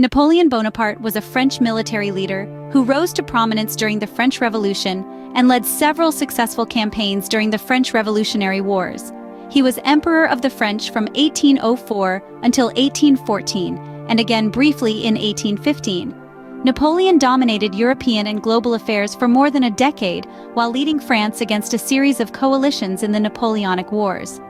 Napoleon Bonaparte was a French military leader who rose to prominence during the French Revolution and led several successful campaigns during the French Revolutionary Wars. He was Emperor of the French from 1804 until 1814, and again briefly in 1815. Napoleon dominated European and global affairs for more than a decade while leading France against a series of coalitions in the Napoleonic Wars.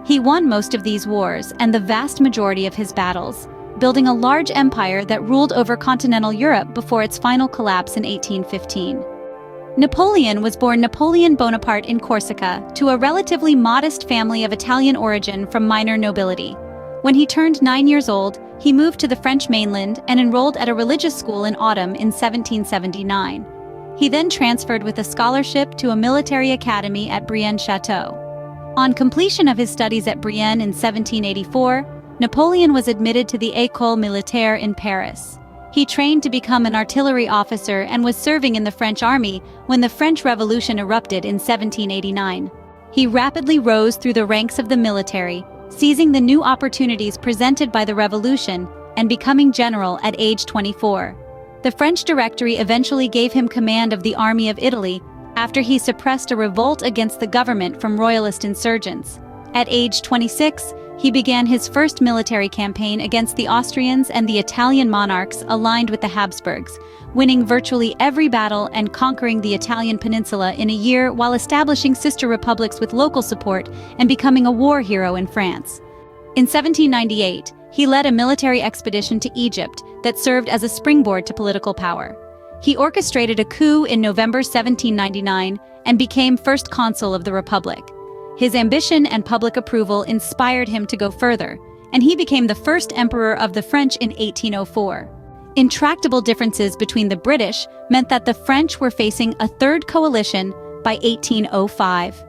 He won most of these wars and the vast majority of his battles, building a large empire that ruled over continental Europe before its final collapse in 1815. Napoleon was born Napoleon Bonaparte in Corsica to a relatively modest family of Italian origin from minor nobility. When he turned 9 years old, he moved to the French mainland and enrolled at a religious school in Autumn in 1779. He then transferred with a scholarship to a military academy at Brienne Chateau. On completion of his studies at Brienne in 1784, Napoleon was admitted to the École Militaire in Paris. He trained to become an artillery officer and was serving in the French army when the French Revolution erupted in 1789. He rapidly rose through the ranks of the military, seizing the new opportunities presented by the revolution and becoming general at age 24. The French Directory eventually gave him command of the Army of Italy after he suppressed a revolt against the government from royalist insurgents. At age 26, he began his first military campaign against the Austrians and the Italian monarchs aligned with the Habsburgs, winning virtually every battle and conquering the Italian peninsula in a year while establishing sister republics with local support and becoming a war hero in France. In 1798, he led a military expedition to Egypt that served as a springboard to political power. He orchestrated a coup in November 1799 and became first consul of the Republic. His ambition and public approval inspired him to go further, and he became the first emperor of the French in 1804. Intractable differences between the British meant that the French were facing a third coalition by 1805.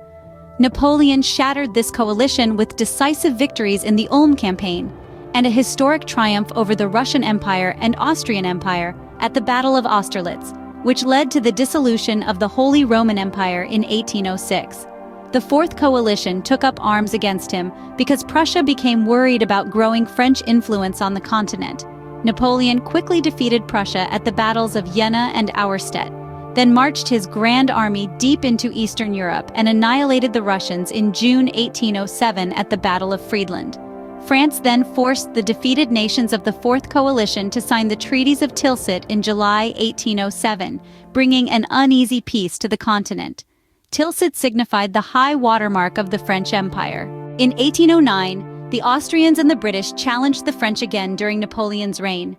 Napoleon shattered this coalition with decisive victories in the Ulm campaign and a historic triumph over the Russian Empire and Austrian Empire at the Battle of Austerlitz, which led to the dissolution of the Holy Roman Empire in 1806. The Fourth Coalition took up arms against him because Prussia became worried about growing French influence on the continent. Napoleon quickly defeated Prussia at the battles of Jena and Auerstedt, then marched his Grand Army deep into Eastern Europe and annihilated the Russians in June 1807 at the Battle of Friedland. France then forced the defeated nations of the Fourth Coalition to sign the treaties of Tilsit in July 1807, bringing an uneasy peace to the continent. Tilsit signified the high watermark of the French Empire. In 1809, the Austrians and the British challenged the French again during Napoleon's reign.